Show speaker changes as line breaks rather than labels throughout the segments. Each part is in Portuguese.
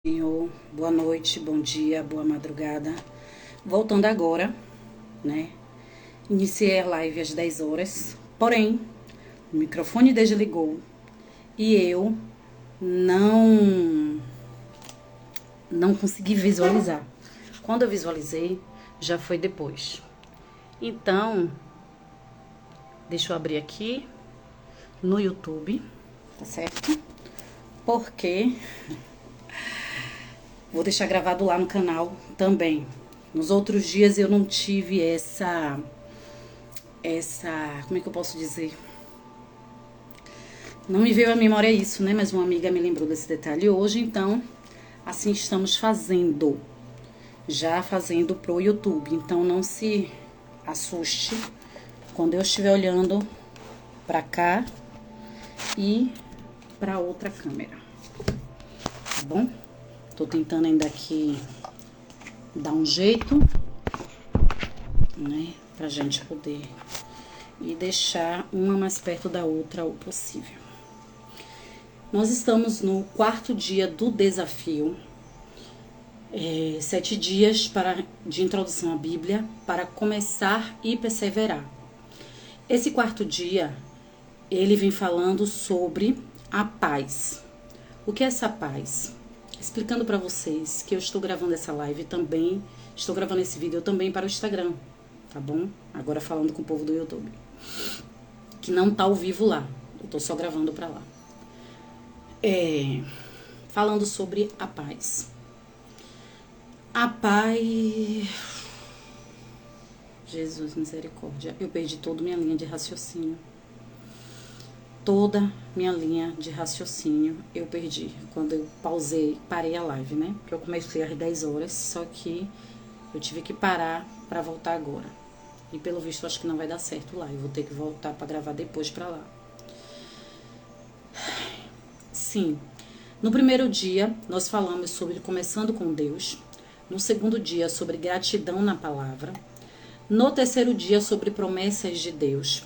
Senhor, boa noite, bom dia, boa madrugada. Voltando agora, né? Iniciei a live às 10 horas, porém, o microfone desligou e eu não consegui visualizar. Quando eu visualizei, já foi depois. Então, deixa eu abrir aqui no YouTube, tá certo? Porque vou deixar gravado lá no canal também. Nos outros dias eu não tive essa, como é que eu posso dizer? Não me veio à memória isso, né? Mas uma amiga me lembrou desse detalhe hoje, então assim estamos fazendo. Já fazendo pro YouTube. Então não se assuste quando eu estiver olhando pra cá e pra outra câmera. Tá bom? Tô tentando ainda aqui dar um jeito, né, pra gente poder e deixar uma mais perto da outra o possível. Nós estamos no 4º dia do desafio, 7 dias de introdução à Bíblia para começar e perseverar. Esse 4º dia, ele vem falando sobre a paz. O que é essa paz? Explicando para vocês que eu estou gravando essa live também, estou gravando esse vídeo também para o Instagram, tá bom? Agora falando com o povo do YouTube, que não tá ao vivo lá, eu tô só gravando para lá. Falando sobre a paz. A paz... Jesus, misericórdia, eu perdi toda minha linha de raciocínio. Toda minha linha de raciocínio eu perdi quando eu parei a live, né? Porque eu comecei às 10 horas, só que eu tive que parar para voltar agora. E pelo visto acho que não vai dar certo lá, eu vou ter que voltar para gravar depois para lá. Sim, no primeiro dia nós falamos sobre começando com Deus, no segundo dia sobre gratidão na palavra, no terceiro dia sobre promessas de Deus.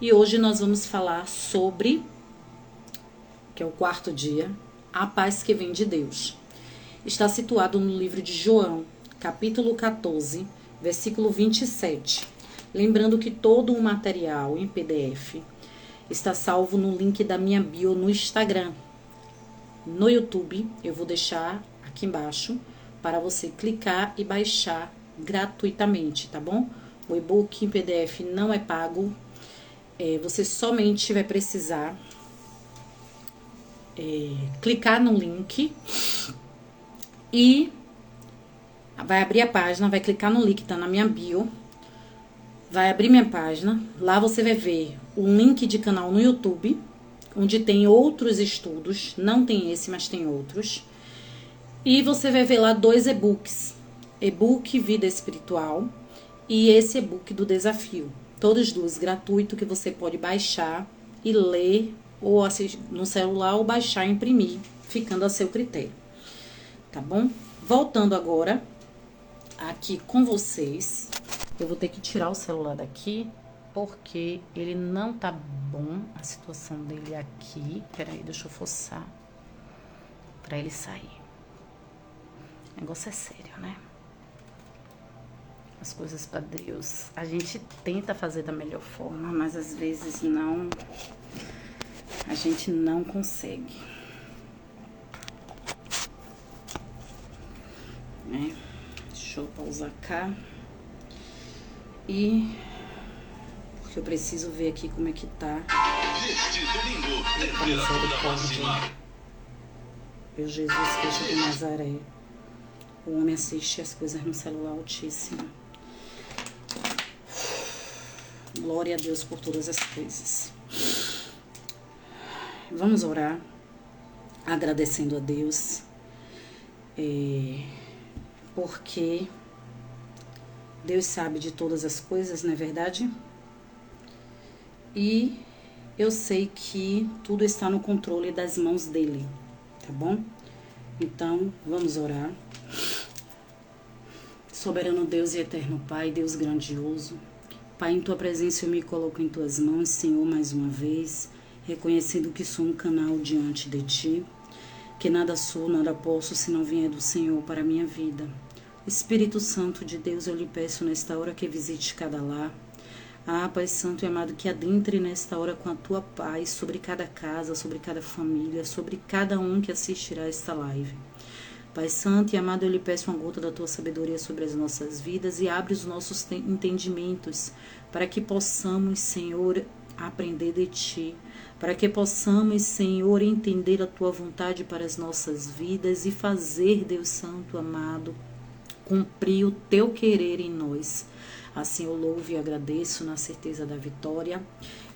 E hoje nós vamos falar sobre, que é o 4º dia, a paz que vem de Deus. Está situado no livro de João, capítulo 14, versículo 27. Lembrando que todo o material em PDF está salvo no link da minha bio no Instagram. No YouTube, eu vou deixar aqui embaixo para você clicar e baixar gratuitamente, tá bom? O e-book em PDF não é pago. Você somente vai precisar clicar no link e vai abrir a página, vai clicar no link que tá na minha bio, vai abrir minha página, lá você vai ver um link de canal no YouTube, onde tem outros estudos, não tem esse, mas tem outros, e você vai ver lá 2 e-books, e-book Vida Espiritual e esse e-book do desafio. Todos 2 gratuito que você pode baixar e ler ou assistir no celular ou baixar e imprimir, ficando a seu critério. Tá bom? Voltando agora aqui com vocês, eu vou ter que tirar o celular daqui porque ele não tá bom, a situação dele aqui. Peraí, deixa eu forçar pra ele sair. O negócio é sério, né? As coisas para Deus, a gente tenta fazer da melhor forma, mas às vezes não, a gente não consegue, né? Deixa eu pausar cá e porque eu preciso ver aqui como é que tá.
Neste domingo, temperatura máxima.
Meu Jesus Cristo de Nazaré, o homem assiste as coisas no celular altíssimo. Glória a Deus por todas as coisas. Vamos orar, agradecendo a Deus, porque Deus sabe de todas as coisas, não é verdade? E eu sei que tudo está no controle das mãos dele, tá bom? Então, vamos orar. Soberano Deus e eterno Pai, Deus grandioso, Pai, em Tua presença eu me coloco em Tuas mãos, Senhor, mais uma vez, reconhecendo que sou um canal diante de Ti. que nada sou, nada posso, se não vier do Senhor para a minha vida. Espírito Santo de Deus, eu lhe peço nesta hora que visite cada lar. Pai Santo e amado, que adentre nesta hora com a tua paz sobre cada casa, sobre cada família, sobre cada um que assistirá esta live. Pai Santo e amado, eu lhe peço uma gota da tua sabedoria sobre as nossas vidas e abre os nossos entendimentos para que possamos, Senhor, aprender de ti, para que possamos, Senhor, entender a tua vontade para as nossas vidas e fazer, Deus Santo amado, cumprir o teu querer em nós. Assim eu louvo e agradeço na certeza da vitória,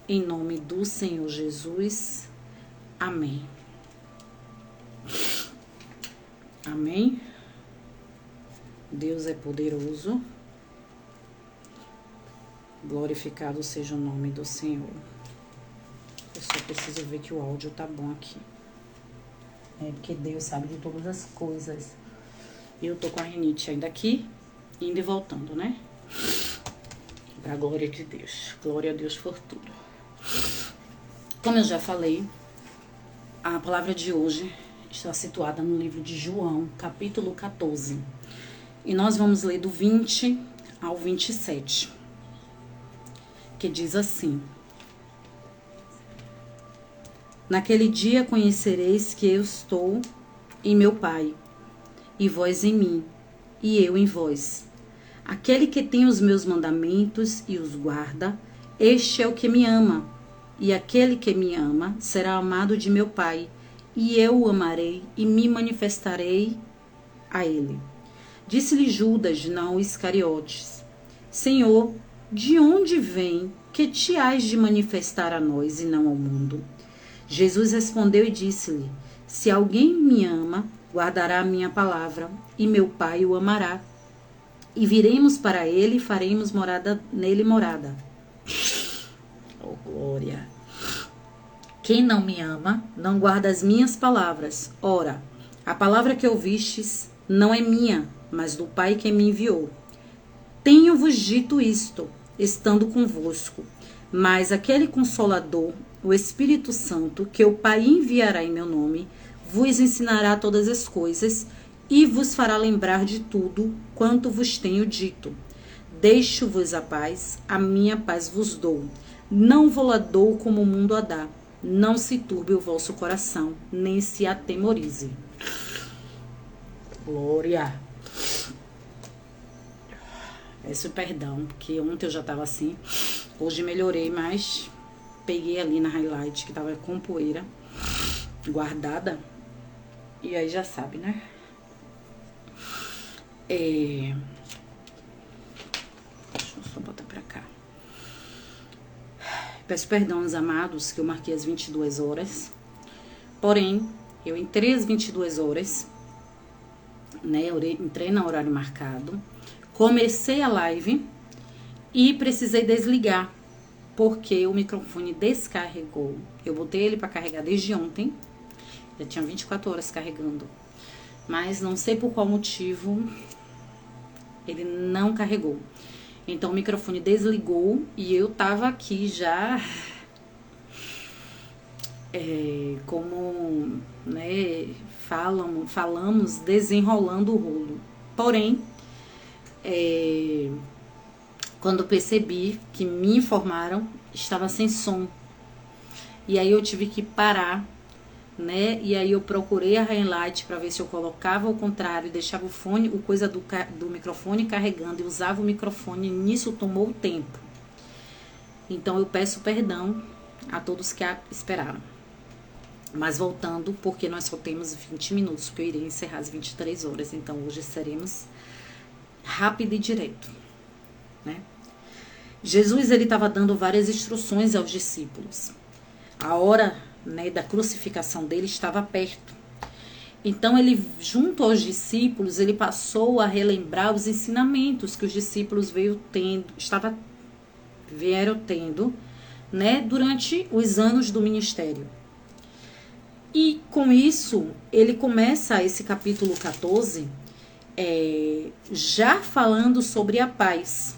em nome do Senhor Jesus. Amém. Amém. Deus é poderoso. Glorificado seja o nome do Senhor. Eu só preciso ver que o áudio tá bom aqui. Porque Deus sabe de todas as coisas. Eu tô com a rinite ainda aqui, indo e voltando, né? Pra glória de Deus. Glória a Deus por tudo. Como eu já falei, a palavra de hoje está situada no livro de João, capítulo 14. E nós vamos ler do 20 ao 27. Que diz assim: Naquele dia conhecereis que eu estou em meu Pai, e vós em mim, e eu em vós. Aquele que tem os meus mandamentos e os guarda, este é o que me ama. E aquele que me ama será amado de meu Pai, e eu o amarei e me manifestarei a ele. Disse-lhe Judas, não Iscariotes: Senhor, de onde vem que te hás de manifestar a nós e não ao mundo? Jesus respondeu e disse-lhe: Se alguém me ama, guardará a minha palavra, e meu Pai o amará. E viremos para ele e faremos nele morada. Oh, glória! Quem não me ama, não guarda as minhas palavras. Ora, a palavra que ouvistes não é minha, mas do Pai que me enviou. Tenho-vos dito isto, estando convosco. Mas aquele Consolador, o Espírito Santo, que o Pai enviará em meu nome, vos ensinará todas as coisas e vos fará lembrar de tudo quanto vos tenho dito. Deixo-vos a minha paz vos dou. Não vou-la dou como o mundo a dá. Não se turbe o vosso coração, nem se atemorize. Glória! Peço perdão, porque ontem eu já estava assim. Hoje melhorei, mas peguei ali na highlight que estava com poeira guardada. E aí já sabe, né? Deixa eu só botar pra cá. Peço perdão aos amados que eu marquei às 22 horas. Porém, eu entrei às 22 horas, né? Eu entrei no horário marcado. Comecei a live e precisei desligar, porque o microfone descarregou. Eu botei ele para carregar desde ontem. Já tinha 24 horas carregando. Mas não sei por qual motivo ele não carregou. Então o microfone desligou e eu tava aqui já como, né, falamos desenrolando o rolo. Porém, quando percebi que me informaram, estava sem som. E aí eu tive que parar, né? E aí eu procurei a highlight para ver se eu colocava ao contrário, deixava o coisa do microfone carregando e usava o microfone. Nisso tomou tempo. Então eu peço perdão a todos que esperaram. Mas voltando, porque nós só temos 20 minutos, porque eu irei encerrar às 23 horas. Então hoje seremos rápido e direto, né? Jesus, ele estava dando várias instruções aos discípulos. A hora, né, da crucificação dele estava perto. Então ele, junto aos discípulos, ele passou a relembrar os ensinamentos que os discípulos vieram tendo, né, durante os anos do ministério. E com isso, ele começa esse capítulo 14 já falando sobre a paz.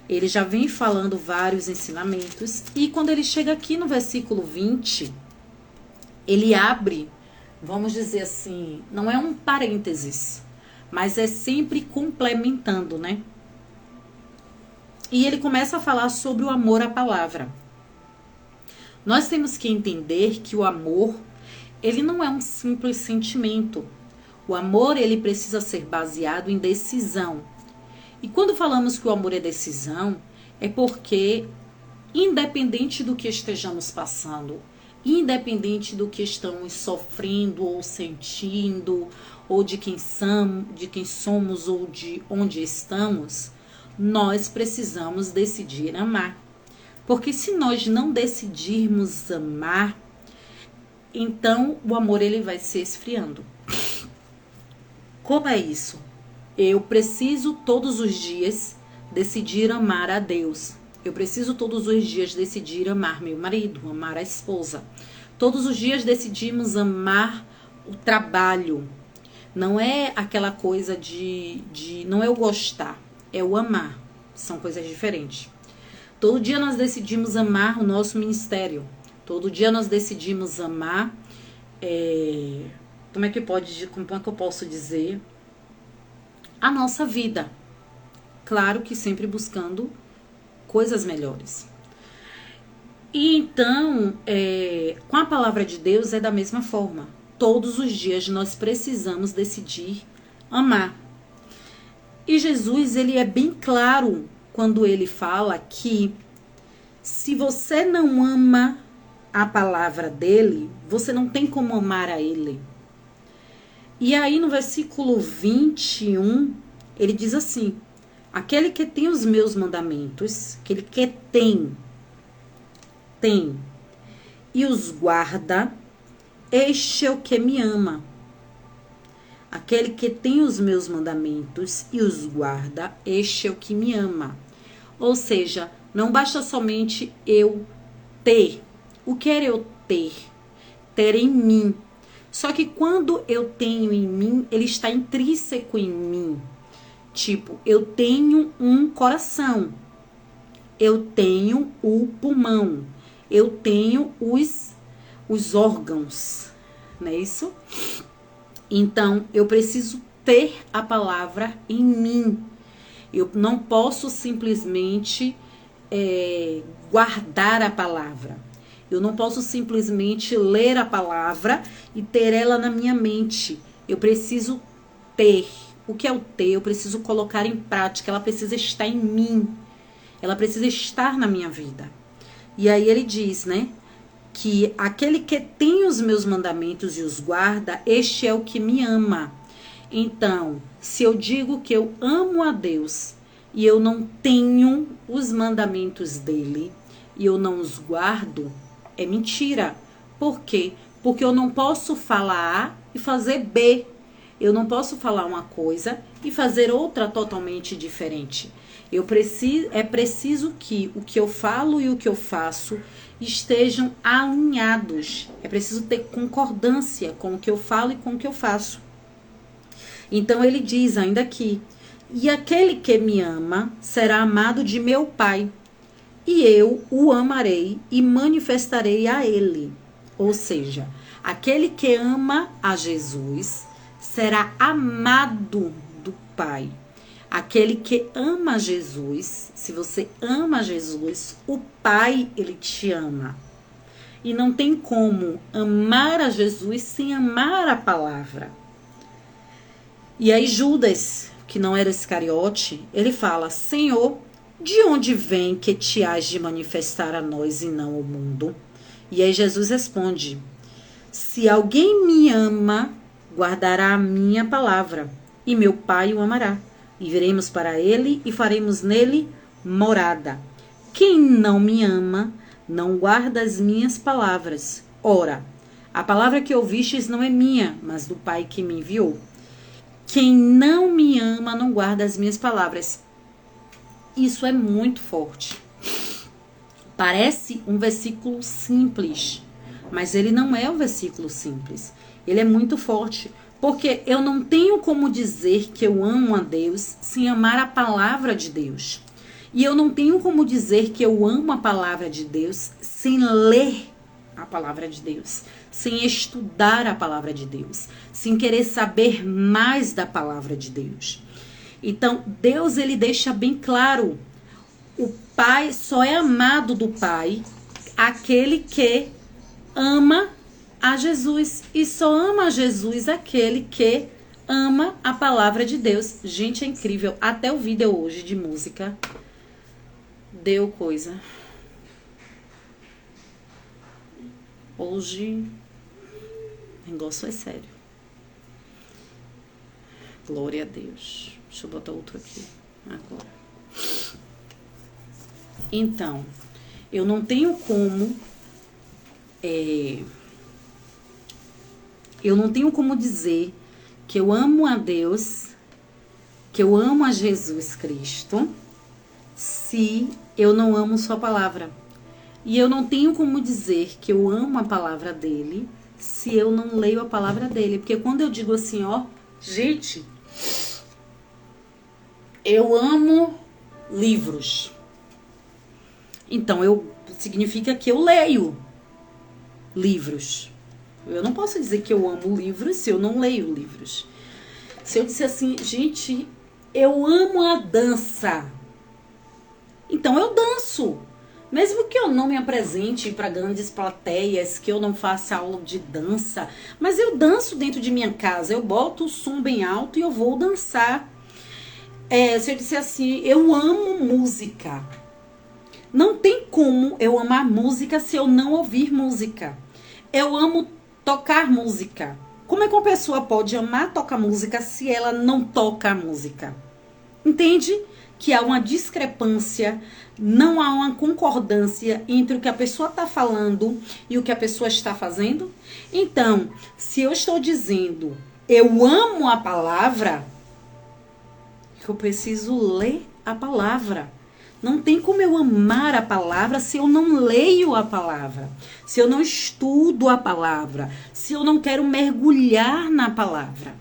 Ele já vem falando vários ensinamentos. E quando ele chega aqui no versículo 20, ele abre, vamos dizer assim, não é um parênteses, mas é sempre complementando, né? E ele começa a falar sobre o amor à palavra. Nós temos que entender que o amor, ele não é um simples sentimento. O amor, ele precisa ser baseado em decisão. E quando falamos que o amor é decisão, é porque, independente do que estejamos passando, independente do que estamos sofrendo ou sentindo, ou de quem somos ou de onde estamos, nós precisamos decidir amar. Porque se nós não decidirmos amar, então o amor ele vai se esfriando. Como é isso? Eu preciso todos os dias decidir amar a Deus. Eu preciso todos os dias decidir amar meu marido, amar a esposa. Todos os dias decidimos amar o trabalho. Não é aquela coisa não é o gostar, é o amar. São coisas diferentes. Todo dia nós decidimos amar o nosso ministério. Todo dia nós decidimos amar, como é que eu posso dizer? A nossa vida. Claro que sempre buscando coisas melhores. E então, com a palavra de Deus é da mesma forma. Todos os dias nós precisamos decidir amar. E Jesus, ele é bem claro quando ele fala que se você não ama a palavra dele, você não tem como amar a ele. E aí no versículo 21, ele diz assim: aquele que tem os meus mandamentos, aquele que tem, e os guarda, este é o que me ama. Aquele que tem os meus mandamentos e os guarda, este é o que me ama. Ou seja, não basta somente eu ter. O que é eu ter? Ter em mim. Só que quando eu tenho em mim, ele está intrínseco em mim. Tipo, eu tenho um coração. Eu tenho o pulmão. Eu tenho os órgãos. Não é isso? Então, eu preciso ter a palavra em mim. Eu não posso simplesmente guardar a palavra. Eu não posso simplesmente ler a palavra e ter ela na minha mente. Eu preciso ter. O que é o ter? Eu preciso colocar em prática. Ela precisa estar em mim. Ela precisa estar na minha vida. E aí ele diz, né? Que aquele que tem os meus mandamentos e os guarda, este é o que me ama. Então, se eu digo que eu amo a Deus e eu não tenho os mandamentos dele e eu não os guardo, é mentira. Por quê? Porque eu não posso falar A e fazer B. Eu não posso falar uma coisa e fazer outra totalmente diferente. É preciso que o que eu falo e o que eu faço estejam alinhados. É preciso ter concordância com o que eu falo e com o que eu faço. Então ele diz ainda aqui: e aquele que me ama será amado de meu Pai, e eu o amarei e manifestarei a ele. Ou seja, aquele que ama a Jesus será amado do Pai. Aquele que ama Jesus, se você ama Jesus, o Pai, ele te ama. E não tem como amar a Jesus sem amar a palavra. E aí Judas, que não era Iscariote, ele fala: Senhor, de onde vem que te hás de manifestar a nós e não ao mundo? E aí Jesus responde: se alguém me ama, guardará a minha palavra, e meu Pai o amará. E viremos para ele e faremos nele morada. Quem não me ama, não guarda as minhas palavras. Ora, a palavra que ouvistes não é minha, mas do Pai que me enviou. Quem não me ama, não guarda as minhas palavras. Isso é muito forte. Parece um versículo simples, mas ele não é um versículo simples. Ele é muito forte. Porque eu não tenho como dizer que eu amo a Deus sem amar a palavra de Deus. E eu não tenho como dizer que eu amo a palavra de Deus sem ler a palavra de Deus, sem estudar a palavra de Deus, sem querer saber mais da palavra de Deus. Então, Deus, ele deixa bem claro, o Pai só é amado do Pai aquele que ama a Jesus, e só ama a Jesus aquele que ama a palavra de Deus. Gente, é incrível. Até o vídeo hoje de música deu coisa. Hoje o negócio é sério. Glória a Deus. Deixa eu botar outro aqui agora. Então, eu não tenho como dizer que eu amo a Deus, que eu amo a Jesus Cristo, se eu não amo sua palavra. E eu não tenho como dizer que eu amo a palavra dele, se eu não leio a palavra dele. Porque quando eu digo assim, ó, gente, eu amo livros. Então, significa que eu leio livros. Eu não posso dizer que eu amo livros se eu não leio livros. Se eu disser assim, gente, eu amo a dança, então eu danço. Mesmo que eu não me apresente para grandes plateias, que eu não faça aula de dança, mas eu danço dentro de minha casa, eu boto o som bem alto e eu vou dançar. Se eu disser assim, eu amo música, não tem como eu amar música se eu não ouvir música. Eu amo tocar música. Como é que uma pessoa pode amar tocar música se ela não toca a música? Entende? Que há uma discrepância, não há uma concordância entre o que a pessoa está falando e o que a pessoa está fazendo. Então, se eu estou dizendo eu amo a palavra, eu preciso ler a palavra. Não tem como eu amar a palavra se eu não leio a palavra, se eu não estudo a palavra, se eu não quero mergulhar na palavra.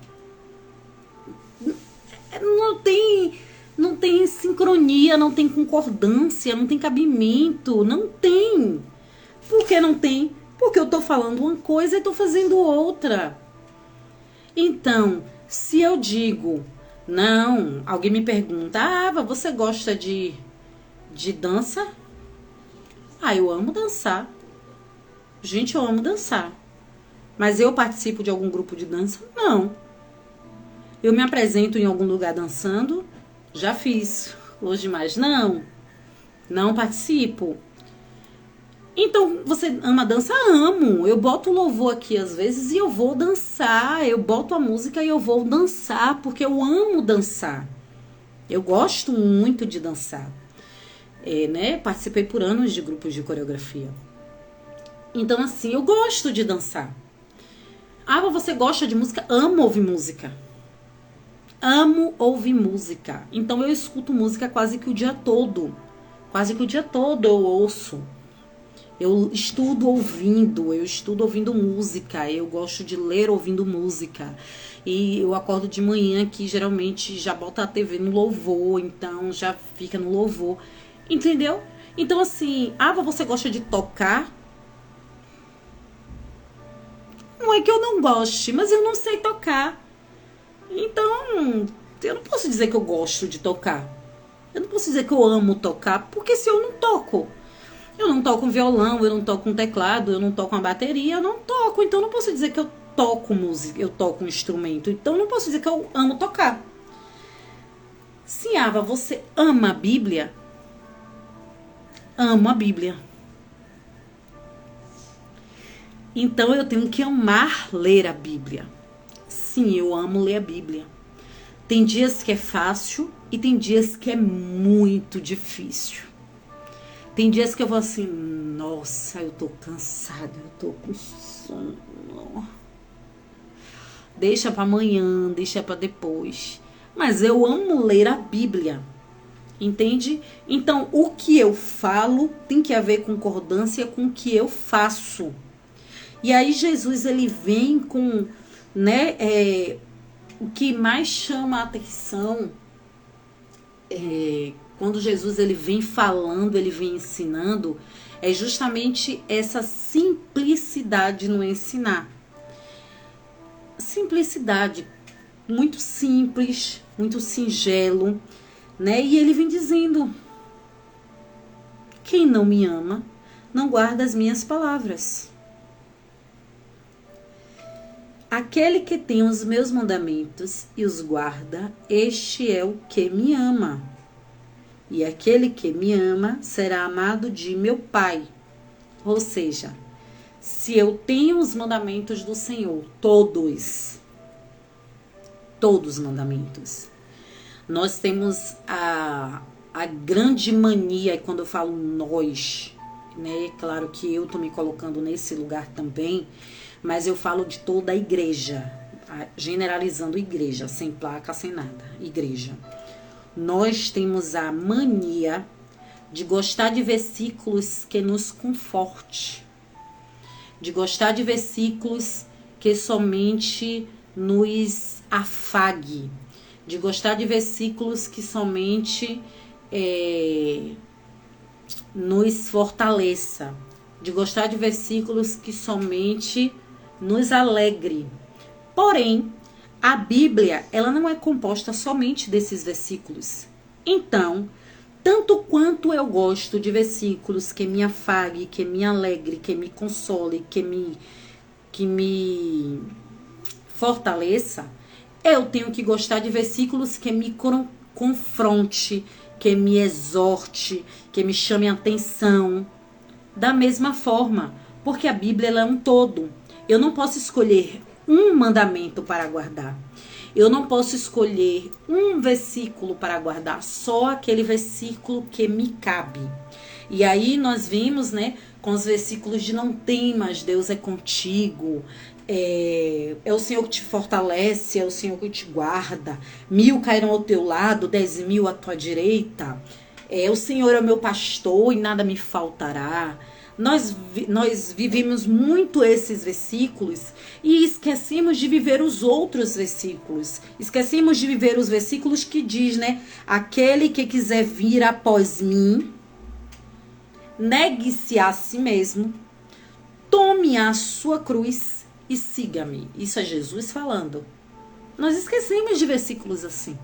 Não tem sincronia, não tem concordância, não tem cabimento, não tem. Por que não tem? Porque eu estou falando uma coisa e estou fazendo outra. Então, se eu digo, não, alguém me pergunta, você gosta de dança? Eu amo dançar. Gente, eu amo dançar. Mas eu participo de algum grupo de dança? Não. Eu me apresento em algum lugar dançando? Já fiz. Hoje mais não. Não participo. Então, você ama dança? Amo. Eu boto o louvor aqui às vezes e eu vou dançar. Eu boto a música e eu vou dançar, porque eu amo dançar. Eu gosto muito de dançar. Participei por anos de grupos de coreografia. Então, assim, eu gosto de dançar. Mas você gosta de música? Amo ouvir música. Amo ouvir música. Então, eu escuto música quase que o dia todo. Quase que o dia todo eu ouço. Eu estudo ouvindo música. Eu gosto de ler ouvindo música. E eu acordo de manhã que geralmente já bota a TV no louvor. Então, já fica no louvor. Entendeu? Então, assim, você gosta de tocar? Não é que eu não goste, mas eu não sei tocar. Então, eu não posso dizer que eu gosto de tocar. Eu não posso dizer que eu amo tocar, porque se eu não toco um violão, eu não toco um teclado, eu não toco uma bateria, eu não toco. Então, eu não posso dizer que eu toco música, eu toco um instrumento. Então, eu não posso dizer que eu amo tocar. Sim, você ama a Bíblia? Amo a Bíblia. Então eu tenho que amar ler a Bíblia. Sim, eu amo ler a Bíblia. Tem dias que é fácil e tem dias que é muito difícil. Tem dias que eu vou assim, nossa, eu tô cansada, eu tô com sono. Deixa pra amanhã, deixa pra depois. Mas eu amo ler a Bíblia. Entende? Então, o que eu falo tem que haver concordância com o que eu faço. E aí, Jesus, ele vem com, o que mais chama a atenção, quando Jesus ele vem falando, ele vem ensinando, é justamente essa simplicidade no ensinar. Simplicidade, muito simples, muito singelo, né? E ele vem dizendo: quem não me ama, não guarda as minhas palavras. Aquele que tem os meus mandamentos e os guarda, este é o que me ama. E aquele que me ama será amado de meu Pai. Ou seja, se eu tenho os mandamentos do Senhor, todos os mandamentos, nós temos a grande mania, e quando eu falo nós, né, é claro que eu estou me colocando nesse lugar também, mas eu falo de toda a igreja, generalizando igreja, sem placa, sem nada, igreja. Nós temos a mania de gostar de versículos que nos conforte, de gostar de versículos que somente nos afague, de gostar de versículos que somente nos fortaleça, de gostar de versículos que somente nos alegre. Porém, a Bíblia, ela não é composta somente desses versículos. Então, tanto quanto eu gosto de versículos que me afague, que me alegre, que me console, que me fortaleça, eu tenho que gostar de versículos que me confronte, que me exorte, que me chame a atenção. Da mesma forma, porque a Bíblia ela é um todo. Eu não posso escolher um mandamento para guardar. Eu não posso escolher um versículo para guardar, só aquele versículo que me cabe. E aí nós vimos, né, com os versículos de não temas, Deus é contigo, é o Senhor que te fortalece, é o Senhor que te guarda, 1000 cairão ao teu lado, 10.000 à tua direita, o Senhor é o meu pastor e nada me faltará. Nós vivemos muito esses versículos e esquecemos de viver os outros versículos. Esquecemos de viver os versículos que diz, né? Aquele que quiser vir após mim, negue-se a si mesmo, tome a sua cruz e siga-me. Isso é Jesus falando. Nós esquecemos de versículos assim.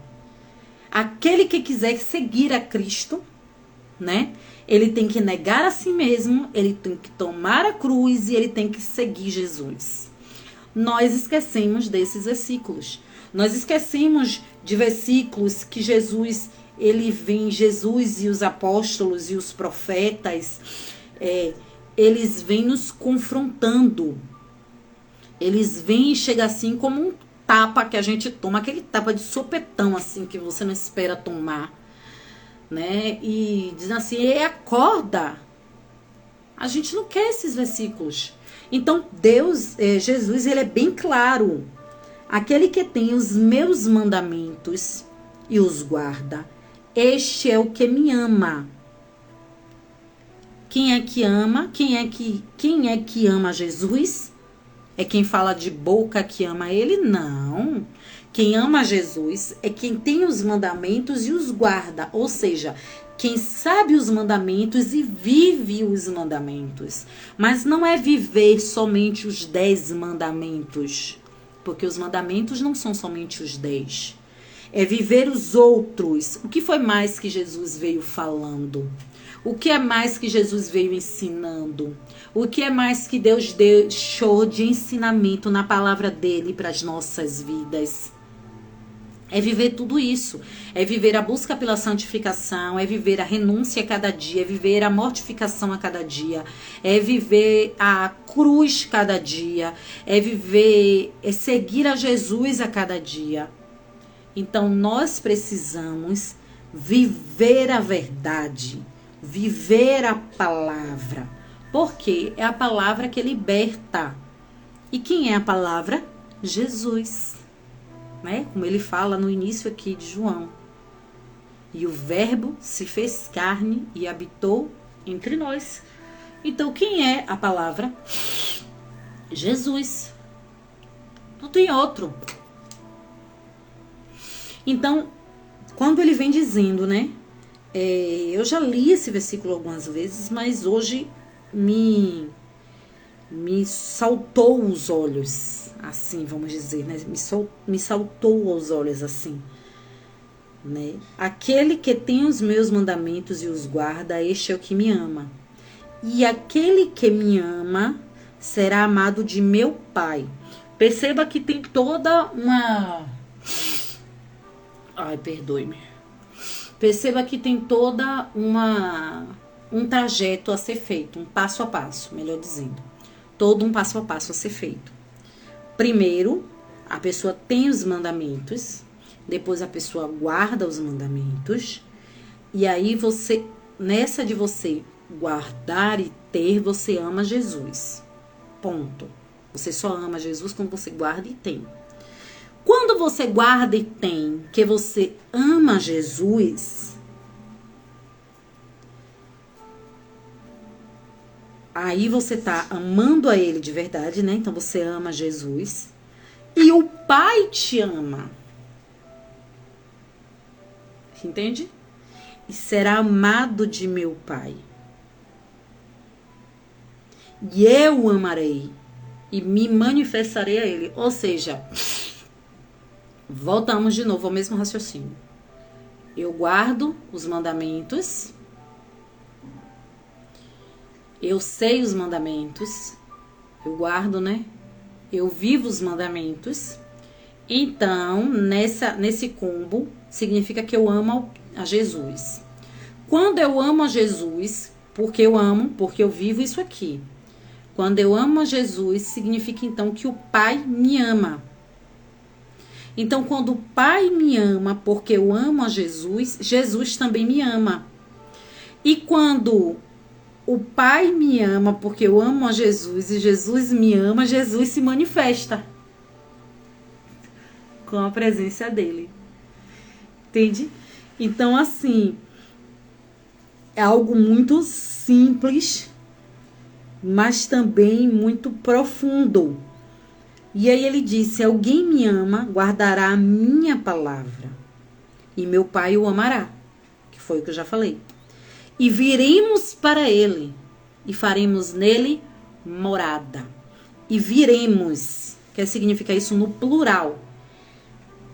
Aquele que quiser seguir a Cristo, né? Ele tem que negar a si mesmo, ele tem que tomar a cruz e ele tem que seguir Jesus. Nós esquecemos desses versículos. Nós esquecemos de versículos que Jesus, ele vem, Jesus e os apóstolos e os profetas, eles vêm nos confrontando. Eles vêm e chegam assim como um tapa que a gente toma, aquele tapa de sopetão assim que você não espera tomar. Né? E dizendo assim, acorda. A gente não quer esses versículos. Então, Jesus, ele é bem claro. Aquele que tem os meus mandamentos e os guarda, este é o que me ama. Quem é que ama? Quem é que ama Jesus? É quem fala de boca que ama ele? Não. Quem ama Jesus é quem tem os mandamentos e os guarda. Ou seja, quem sabe os mandamentos e vive os mandamentos. Mas não é viver somente os 10 mandamentos. Porque os mandamentos não são somente os 10. É viver os outros. O que foi mais que Jesus veio falando? O que é mais que Jesus veio ensinando? O que é mais que Deus deixou de ensinamento na palavra dele para as nossas vidas? É viver tudo isso. É viver a busca pela santificação, é viver a renúncia a cada dia, é viver a mortificação a cada dia, é viver a cruz cada dia, é seguir a Jesus a cada dia. Então nós precisamos viver a verdade, viver a palavra, porque é a palavra que liberta. E quem é a palavra? Jesus. Né? Como ele fala no início aqui de João. E o verbo se fez carne e habitou entre nós. Então, quem é a palavra? Jesus. Não tem outro. Então, quando ele vem dizendo, né? Eu já li esse versículo algumas vezes, mas hoje me saltou os olhos, assim, vamos dizer, né? Me saltou aos olhos, assim, né? Aquele que tem os meus mandamentos e os guarda, este é o que me ama. E aquele que me ama será amado de meu Pai. Perceba que tem toda uma... Ai, perdoe-me. Perceba que tem toda um trajeto a ser feito, um passo a passo, melhor dizendo. Todo um passo a passo a ser feito. Primeiro, a pessoa tem os mandamentos, depois a pessoa guarda os mandamentos, e aí você, nessa de você guardar e ter, você ama Jesus. Ponto. Você só ama Jesus quando você guarda e tem. Quando você guarda e tem, que você ama Jesus, aí você tá amando a Ele de verdade, né? Então você ama Jesus. E o Pai te ama. Entende? E será amado de meu Pai. E eu o amarei. E me manifestarei a Ele. Ou seja... Voltamos de novo ao mesmo raciocínio. Eu guardo os mandamentos. Eu sei os mandamentos. Eu guardo, né? Eu vivo os mandamentos. Então, nesse combo, significa que eu amo a Jesus. Quando eu amo a Jesus, porque eu vivo isso aqui. Quando eu amo a Jesus, significa então que o Pai me ama. Então, quando o Pai me ama porque eu amo a Jesus, Jesus também me ama. E quando o Pai me ama porque eu amo a Jesus e Jesus me ama, Jesus se manifesta com a presença dele. Entende? Então, assim, é algo muito simples, mas também muito profundo. E aí ele disse, se alguém me ama, guardará a minha palavra. E meu Pai o amará. Que foi o que eu já falei. E viremos para ele. E faremos nele morada. E viremos. Que significa isso no plural.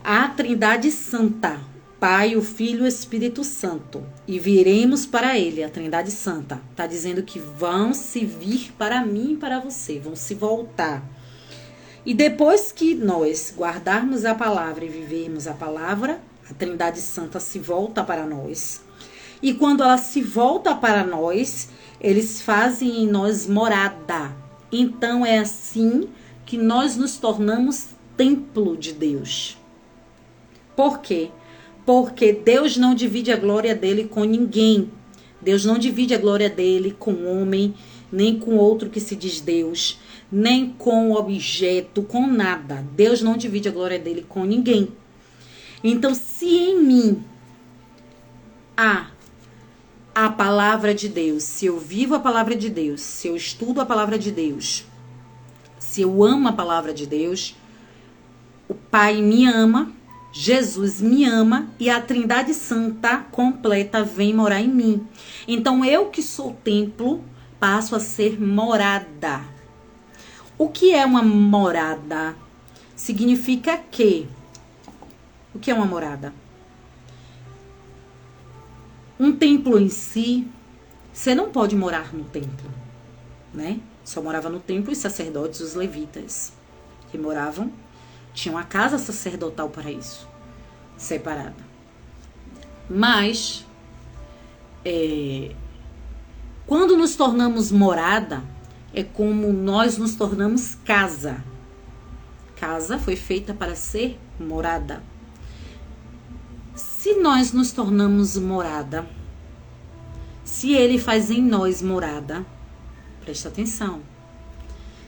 A Trindade Santa. Pai, o Filho e o Espírito Santo. E viremos para ele, a Trindade Santa. Está dizendo que vão se vir para mim e para você. Vão se voltar. E depois que nós guardarmos a palavra e vivermos a palavra, a Trindade Santa se volta para nós. E quando ela se volta para nós, eles fazem em nós morada. Então é assim que nós nos tornamos templo de Deus. Por quê? Porque Deus não divide a glória dele com ninguém. Deus não divide a glória dele com homem, nem com outro que se diz Deus, nem com objeto, com nada. Deus não divide a glória dele com ninguém. Então, se em mim há a palavra de Deus, se eu vivo a palavra de Deus, se eu estudo a palavra de Deus, se eu amo a palavra de Deus, o Pai me ama, Jesus me ama e a Trindade Santa completa vem morar em mim. Então, eu que sou templo, passo a ser morada. O que é uma morada? Significa que... O que é uma morada? Um templo em si, você não pode morar no templo, né? Só morava no templo os sacerdotes, os levitas, que moravam, tinham a casa sacerdotal para isso, separada. Mas, quando nos tornamos morada, é como nós nos tornamos casa. Casa foi feita para ser morada. Se nós nos tornamos morada, se ele faz em nós morada, presta atenção.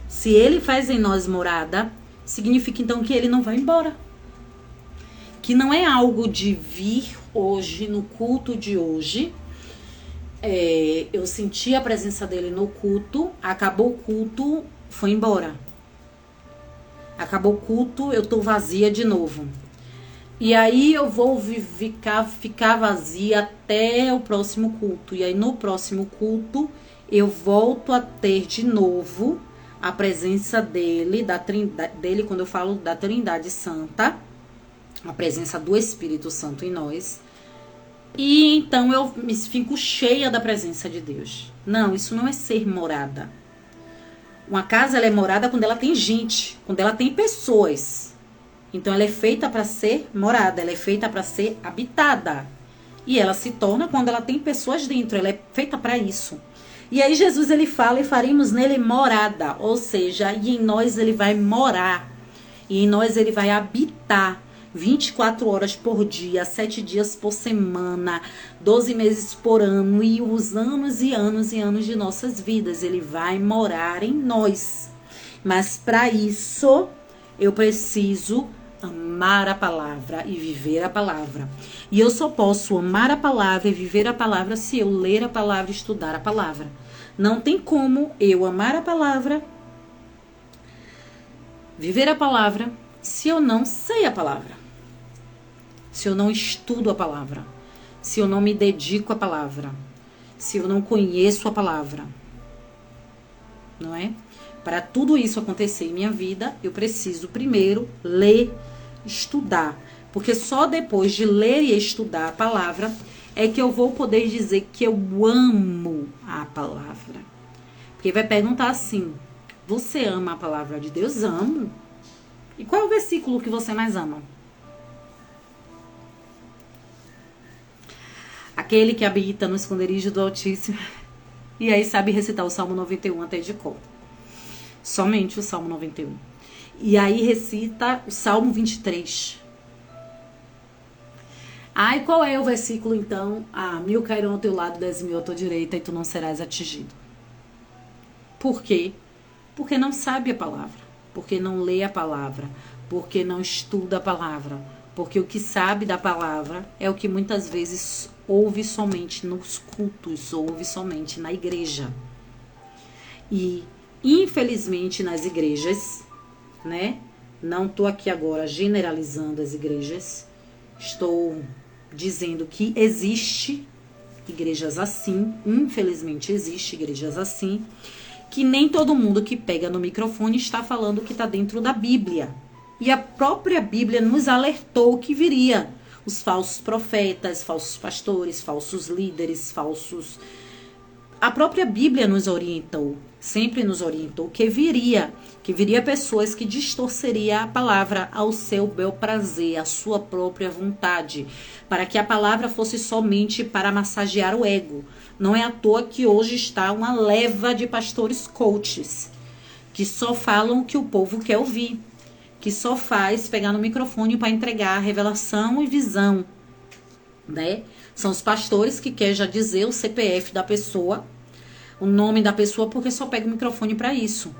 Se ele faz em nós morada, significa então que ele não vai embora. Que não é algo de vir hoje, no culto de hoje. Eu senti a presença dele no culto, acabou o culto, foi embora. Acabou o culto, eu tô vazia de novo. E aí eu vou ficar vazia até o próximo culto. E aí no próximo culto eu volto a ter de novo a presença dele, dele, quando eu falo da Trindade Santa, a presença do Espírito Santo em nós. E então eu me fico cheia da presença de Deus. Não, isso não é ser morada. Uma casa, ela é morada quando ela tem gente, quando ela tem pessoas. Então ela é feita para ser morada, ela é feita para ser habitada. E ela se torna quando ela tem pessoas dentro, ela é feita para isso. E aí Jesus ele fala: e faremos nele morada, ou seja, e em nós ele vai morar. E em nós ele vai habitar 24 horas por dia, 7 dias por semana, 12 meses por ano, e os anos e anos e anos de nossas vidas. Ele vai morar em nós. Mas para isso eu preciso amar a palavra e viver a palavra. E eu só posso amar a palavra e viver a palavra se eu ler a palavra e estudar a palavra. Não tem como eu amar a palavra, viver a palavra, se eu não sei a palavra. Se eu não estudo a palavra. Se eu não me dedico à palavra. Se eu não conheço a palavra. Não é? Para tudo isso acontecer em minha vida, eu preciso primeiro ler, estudar. Porque só depois de ler e estudar a palavra é que eu vou poder dizer que eu amo a palavra. Porque vai perguntar assim: você ama a palavra de Deus? Amo. E qual é o versículo que você mais ama? Aquele que habita no esconderijo do Altíssimo. E aí sabe recitar o Salmo 91 até de cor. Somente o Salmo 91. E aí recita o Salmo 23. Ai, qual é o versículo então? 1000 cairão ao teu lado, 10.000 à tua direita, e tu não serás atingido. Por quê? Porque não sabe a palavra. Porque não lê a palavra. Porque não estuda a palavra. Porque o que sabe da palavra é o que muitas vezes ouve somente nos cultos, ouve somente na igreja. E infelizmente nas igrejas, né? Não estou aqui agora generalizando as igrejas. Estou dizendo que existe igrejas assim, infelizmente existe igrejas assim, que nem todo mundo que pega no microfone está falando que está dentro da Bíblia. E a própria Bíblia nos alertou que viria os falsos profetas, falsos pastores, falsos líderes, falsos... A própria Bíblia nos orientou, sempre nos orientou que viria pessoas que distorceria a palavra ao seu bel prazer, à sua própria vontade, para que a palavra fosse somente para massagear o ego. Não é à toa que hoje está uma leva de pastores coaches, que só falam o que o povo quer ouvir, que só faz pegar no microfone para entregar revelação e visão, né? São os pastores que querem já dizer o CPF da pessoa, o nome da pessoa, porque só pega o microfone para isso.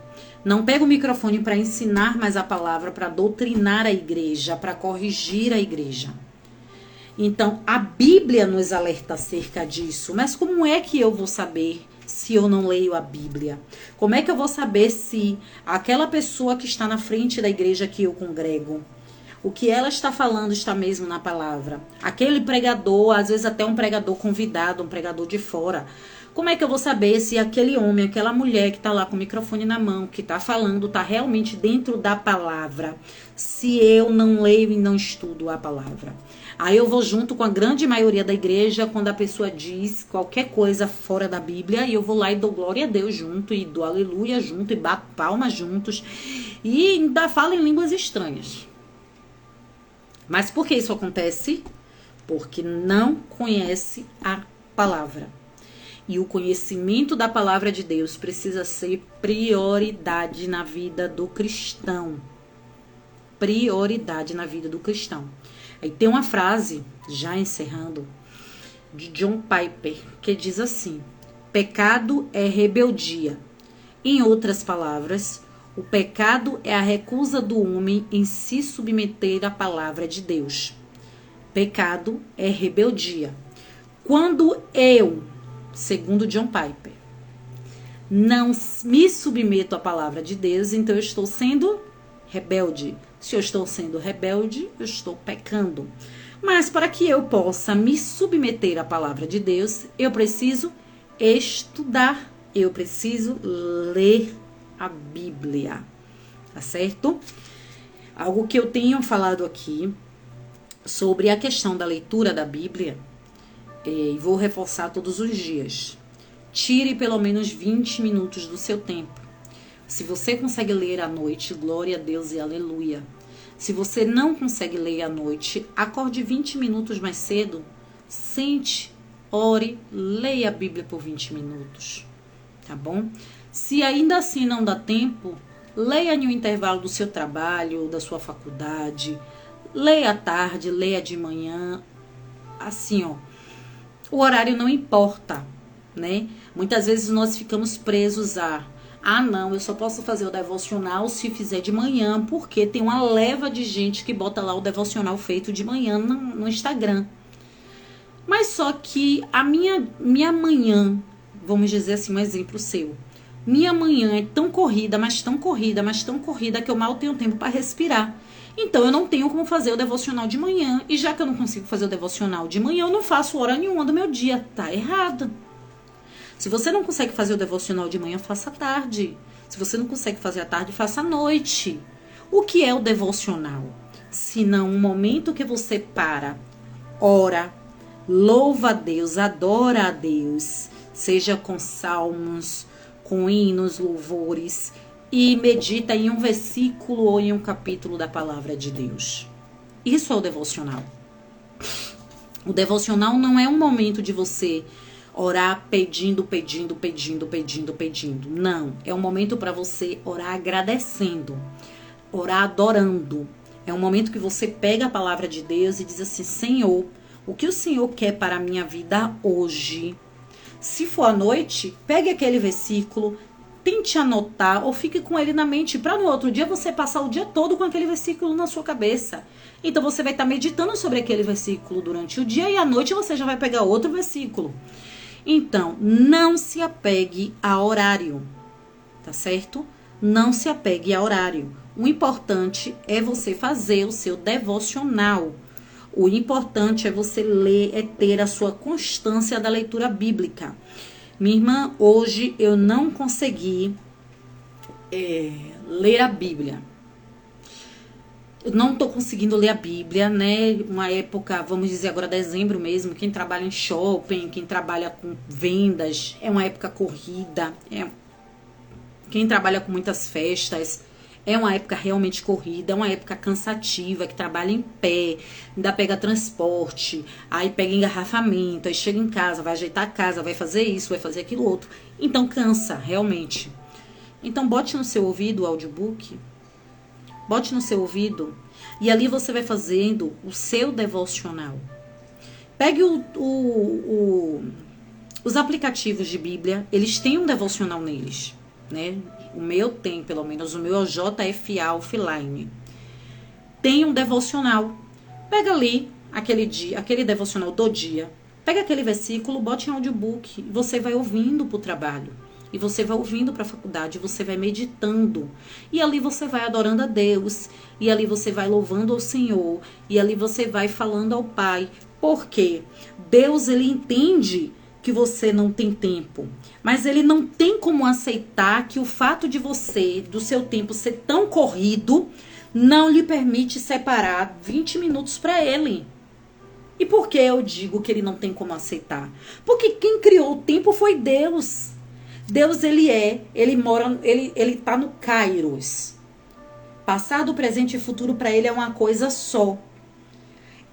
Não pega o microfone para ensinar mais a palavra, para doutrinar a igreja, para corrigir a igreja. Então, a Bíblia nos alerta acerca disso. Mas como é que eu vou saber se eu não leio a Bíblia? Como é que eu vou saber se aquela pessoa que está na frente da igreja que eu congrego, o que ela está falando está mesmo na palavra? Aquele pregador, às vezes até um pregador convidado, um pregador de fora. Como é que eu vou saber se aquele homem, aquela mulher que está lá com o microfone na mão, que está falando, está realmente dentro da palavra, se eu não leio e não estudo a palavra? Aí eu vou junto com a grande maioria da igreja quando a pessoa diz qualquer coisa fora da Bíblia, e eu vou lá e dou glória a Deus junto, e dou aleluia junto, e bato palmas juntos, e ainda falo em línguas estranhas. Mas por que isso acontece? Porque não conhece a palavra. E o conhecimento da palavra de Deus precisa ser prioridade na vida do cristão. Prioridade na vida do cristão. Aí tem uma frase, já encerrando, de John Piper, que diz assim: pecado é rebeldia. Em outras palavras, o pecado é a recusa do homem em se submeter à palavra de Deus. Pecado é rebeldia. Quando eu, segundo John Piper, não me submeto à palavra de Deus, então eu estou sendo rebelde. Se eu estou sendo rebelde, eu estou pecando. Mas para que eu possa me submeter à palavra de Deus, eu preciso estudar, eu preciso ler a Bíblia, tá certo? Algo que eu tenho falado aqui sobre a questão da leitura da Bíblia, e vou reforçar todos os dias. Tire pelo menos 20 minutos do seu tempo. Se você consegue ler à noite, glória a Deus e aleluia. Se você não consegue ler à noite, acorde 20 minutos mais cedo, sente, ore, leia a Bíblia por 20 minutos, tá bom? Se ainda assim não dá tempo, leia no intervalo do seu trabalho, da sua faculdade, leia à tarde, leia de manhã, assim, ó. O horário não importa, né? Muitas vezes nós ficamos presos não, eu só posso fazer o devocional se fizer de manhã, porque tem uma leva de gente que bota lá o devocional feito de manhã no Instagram. Mas só que a minha manhã, vamos dizer assim, um exemplo seu, minha manhã é tão corrida, mas tão corrida, mas tão corrida, que eu mal tenho tempo para respirar. Então eu não tenho como fazer o devocional de manhã, e já que eu não consigo fazer o devocional de manhã, eu não faço hora nenhuma do meu dia. Tá errado. Se você não consegue fazer o devocional de manhã, faça à tarde. Se você não consegue fazer à tarde, faça à noite. O que é o devocional? Se não um momento que você para, ora, louva a Deus, adora a Deus, seja com salmos, com hinos, louvores, e medita em um versículo ou em um capítulo da palavra de Deus. Isso é o devocional. O devocional não é um momento de você orar pedindo. Não, é um momento para você orar agradecendo, orar adorando. É um momento que você pega a palavra de Deus e diz assim: Senhor, o que o Senhor quer para a minha vida hoje? Se for à noite, pegue aquele versículo, tente anotar ou fique com ele na mente, para no outro dia você passar o dia todo com aquele versículo na sua cabeça. Então você vai estar meditando sobre aquele versículo durante o dia, e à noite você já vai pegar outro versículo. Então, não se apegue a horário, tá certo? Não se apegue a horário. O importante é você fazer o seu devocional. O importante é você ler, é ter a sua constância da leitura bíblica. Minha irmã, hoje eu não consegui ler a Bíblia. Eu não tô conseguindo ler a Bíblia, né? Uma época, vamos dizer agora dezembro mesmo, quem trabalha em shopping, quem trabalha com vendas, é uma época corrida. Quem trabalha com muitas festas, é uma época realmente corrida, é uma época cansativa, que trabalha em pé, ainda pega transporte, aí pega engarrafamento, aí chega em casa, vai ajeitar a casa, vai fazer isso, vai fazer aquilo outro. Então cansa, realmente. Então bote no seu ouvido o audiobook, bote no seu ouvido, e ali você vai fazendo o seu devocional. Pegue os aplicativos de Bíblia, eles têm um devocional neles, né? O meu tem, pelo menos o meu é o JFA Offline. Tem um devocional. Pega ali aquele devocional do dia. Pega aquele versículo, bote em audiobook. E você vai ouvindo para o trabalho. E você vai ouvindo para a faculdade. Você vai meditando. E ali você vai adorando a Deus. E ali você vai louvando ao Senhor. E ali você vai falando ao Pai. Por quê? Deus, ele entende que você não tem tempo, mas ele não tem como aceitar que o fato de você, do seu tempo ser tão corrido, não lhe permite separar 20 minutos para ele. E por que eu digo que ele não tem como aceitar? Porque quem criou o tempo foi Deus. Deus, ele mora, ele tá no Kairos. Passado, presente e futuro para ele é uma coisa só.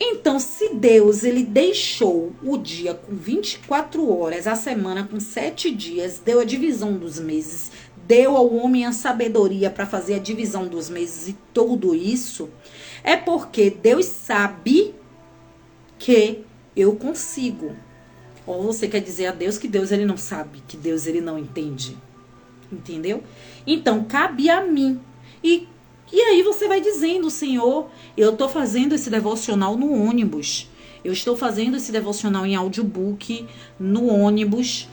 Então, se Deus, ele deixou o dia com 24 horas, a semana com 7 dias, deu a divisão dos meses, deu ao homem a sabedoria para fazer a divisão dos meses e tudo isso, é porque Deus sabe que eu consigo. Ou você quer dizer a Deus que Deus, ele não sabe, que Deus, ele não entende. Entendeu? Então, cabe a mim. E aí você vai dizendo: Senhor, eu estou fazendo esse devocional no ônibus. Eu estou fazendo esse devocional em audiobook no ônibus.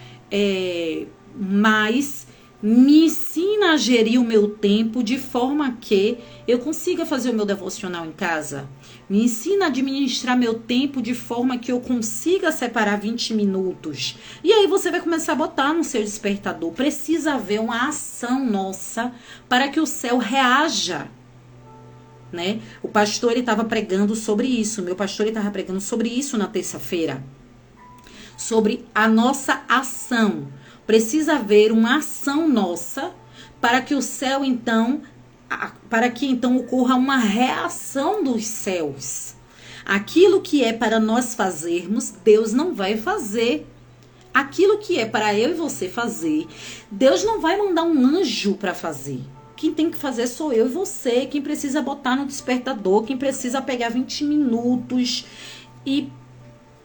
Mas Me ensina a gerir o meu tempo de forma que eu consiga fazer o meu devocional em casa. Me ensina a administrar meu tempo de forma que eu consiga separar 20 minutos. E aí você vai começar a botar no seu despertador. Precisa haver uma ação nossa para que o céu reaja. Né? O pastor ele estava pregando sobre isso. Meu pastor ele estava pregando sobre isso na terça-feira. Sobre a nossa ação. Precisa haver uma ação nossa para que o céu então, para que então ocorra uma reação dos céus. Aquilo que é para nós fazermos, Deus não vai fazer. Aquilo que é para eu e você fazer, Deus não vai mandar um anjo para fazer. Quem tem que fazer sou eu e você. Quem precisa botar no despertador, quem precisa pegar 20 minutos e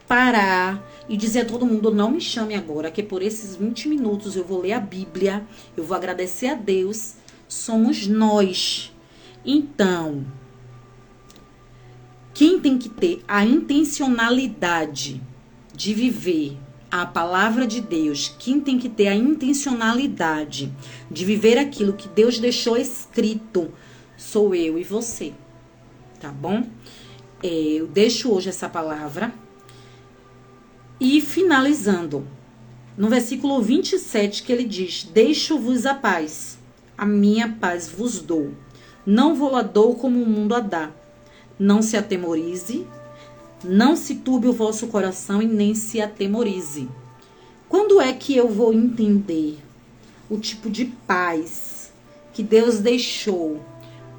parar e dizer a todo mundo, não me chame agora, que por esses 20 minutos eu vou ler a Bíblia, eu vou agradecer a Deus, somos nós. Então, quem tem que ter a intencionalidade de viver a palavra de Deus, quem tem que ter a intencionalidade de viver aquilo que Deus deixou escrito, sou eu e você, tá bom? Eu deixo hoje essa palavra. E finalizando, no versículo 27 que ele diz, deixo-vos a paz, a minha paz vos dou, não vou lá dou como o mundo a dá, não se atemorize, não se turbe o vosso coração e nem se atemorize. Quando é que eu vou entender o tipo de paz que Deus deixou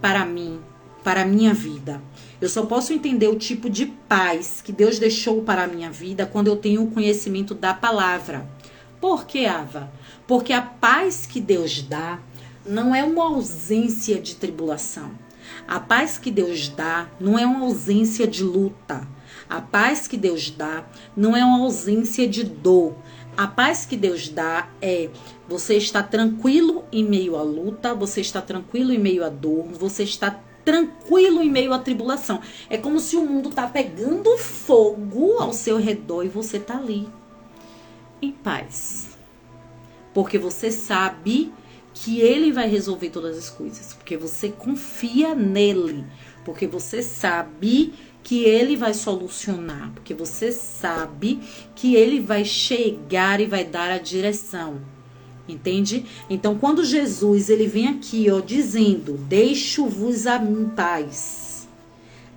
para mim, para a minha vida? Eu só posso entender o tipo de paz que Deus deixou para a minha vida quando eu tenho o conhecimento da palavra. Por que, Ava? Porque a paz que Deus dá não é uma ausência de tribulação. A paz que Deus dá não é uma ausência de luta. A paz que Deus dá não é uma ausência de dor. A paz que Deus dá é você está tranquilo em meio à luta, você está tranquilo em meio à dor, você está tranquilo em meio à tribulação. É como se o mundo tá pegando fogo ao seu redor e você tá ali, em paz. Porque você sabe que Ele vai resolver todas as coisas. Porque você confia nele. Porque você sabe que Ele vai solucionar. Porque você sabe que Ele vai chegar e vai dar a direção. Entende? Então, quando Jesus ele vem aqui, ó, dizendo, deixo-vos a minha paz.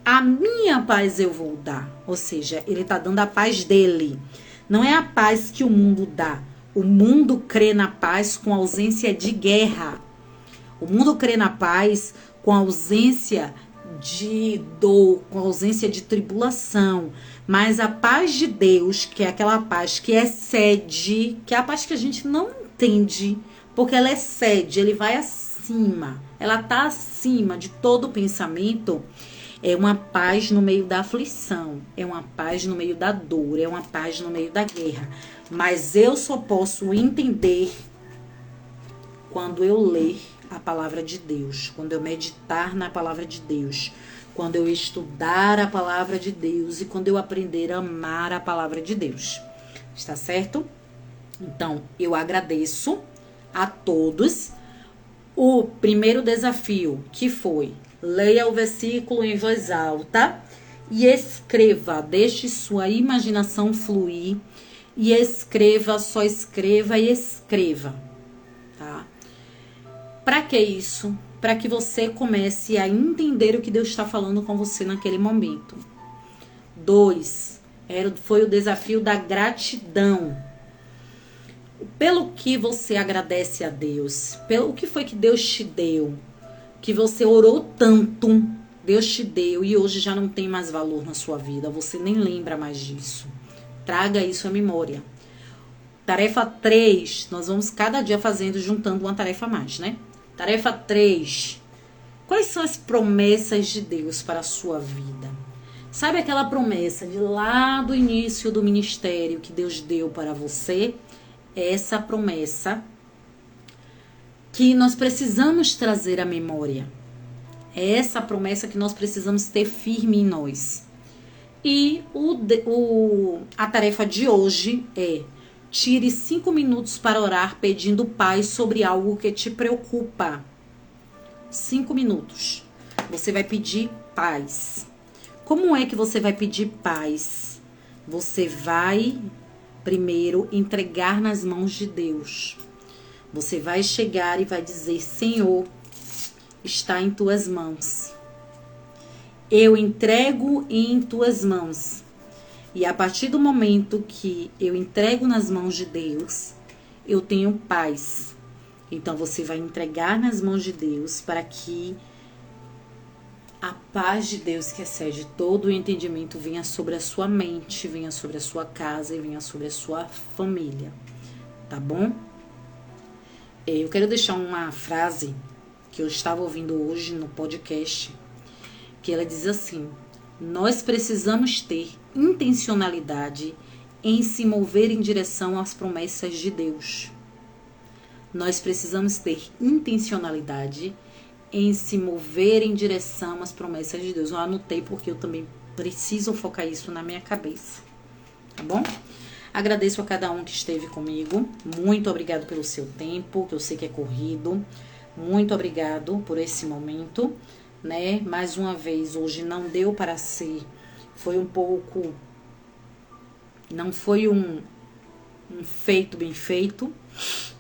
A minha paz eu vou dar. Ou seja, ele está dando a paz dele. Não é a paz que o mundo dá. O mundo crê na paz com ausência de guerra. O mundo crê na paz com ausência de dor, com ausência de tribulação. Mas a paz de Deus, que é aquela paz que excede, que é a paz que a gente não entende, porque ela excede, ele vai acima, ela tá acima de todo pensamento. É uma paz no meio da aflição, é uma paz no meio da dor, é uma paz no meio da guerra. Mas eu só posso entender quando eu ler a palavra de Deus, quando eu meditar na palavra de Deus, quando eu estudar a palavra de Deus e quando eu aprender a amar a palavra de Deus. Está certo? Então, eu agradeço a todos. O primeiro desafio que foi, leia o versículo em voz alta e escreva, deixe sua imaginação fluir e escreva, só escreva e escreva, tá? Para que isso? Para que você comece a entender o que Deus está falando com você naquele momento. 2, foi o desafio da gratidão. Pelo que você agradece a Deus, pelo que foi que Deus te deu, que você orou tanto, Deus te deu e hoje já não tem mais valor na sua vida, você nem lembra mais disso. Traga isso à memória. Tarefa 3, nós vamos cada dia fazendo, juntando uma tarefa a mais, né? Tarefa 3, quais são as promessas de Deus para a sua vida? Sabe aquela promessa de lá do início do ministério que Deus deu para você? Essa promessa que nós precisamos trazer à memória. É essa promessa que nós precisamos ter firme em nós. E a tarefa de hoje é Tire 5 minutos para orar pedindo paz sobre algo que te preocupa. 5 minutos. Você vai pedir paz. Como é que você vai pedir paz? Você vai primeiro entregar nas mãos de Deus. Você vai chegar e vai dizer: Senhor, está em tuas mãos. Eu entrego em tuas mãos. E a partir do momento que eu entrego nas mãos de Deus, eu tenho paz. Então você vai entregar nas mãos de Deus para que a paz de Deus, que excede todo o entendimento, venha sobre a sua mente, venha sobre a sua casa e venha sobre a sua família. Tá bom? Eu quero deixar uma frase que eu estava ouvindo hoje no podcast, que ela diz assim: nós precisamos ter intencionalidade em se mover em direção às promessas de Deus. Nós precisamos ter intencionalidade em se mover em direção às promessas de Deus. Eu anotei porque eu também preciso focar isso na minha cabeça. Tá bom? Agradeço a cada um que esteve comigo. Muito obrigado pelo seu tempo, que eu sei que é corrido. Muito obrigado por esse momento, né? Mais uma vez, hoje não deu para ser. Foi um pouco... Não foi um feito bem feito,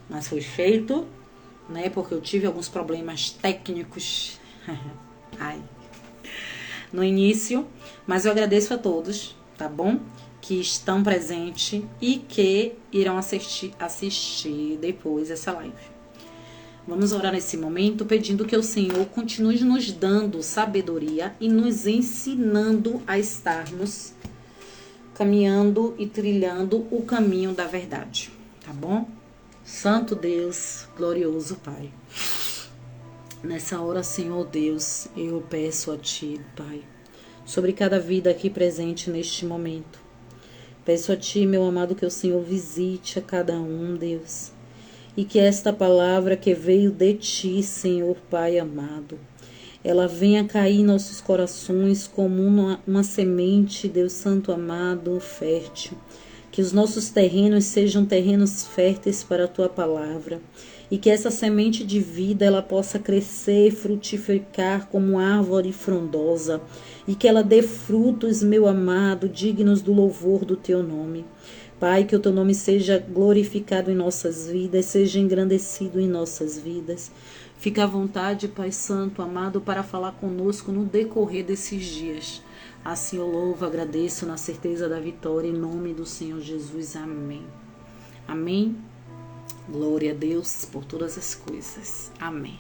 mas foi feito, né? Porque eu tive alguns problemas técnicos no início, mas eu agradeço a todos, tá bom? Que estão presentes e que irão assistir depois essa live. Vamos orar nesse momento pedindo que o Senhor continue nos dando sabedoria e nos ensinando a estarmos caminhando e trilhando o caminho da verdade, tá bom? Santo Deus, glorioso Pai, nessa hora, Senhor Deus, eu peço a Ti, Pai, sobre cada vida aqui presente neste momento. Peço a Ti, meu amado, que o Senhor visite a cada um, Deus, e que esta palavra que veio de Ti, Senhor Pai amado, ela venha cair em nossos corações como uma semente, Deus Santo amado, fértil. Que os nossos terrenos sejam terrenos férteis para a Tua palavra. E que essa semente de vida ela possa crescer e frutificar como árvore frondosa. E que ela dê frutos, meu amado, dignos do louvor do Teu nome. Pai, que o Teu nome seja glorificado em nossas vidas, seja engrandecido em nossas vidas. Fica à vontade, Pai Santo, amado, para falar conosco no decorrer desses dias. Assim eu louvo, agradeço na certeza da vitória, em nome do Senhor Jesus. Amém. Amém. Glória a Deus por todas as coisas. Amém.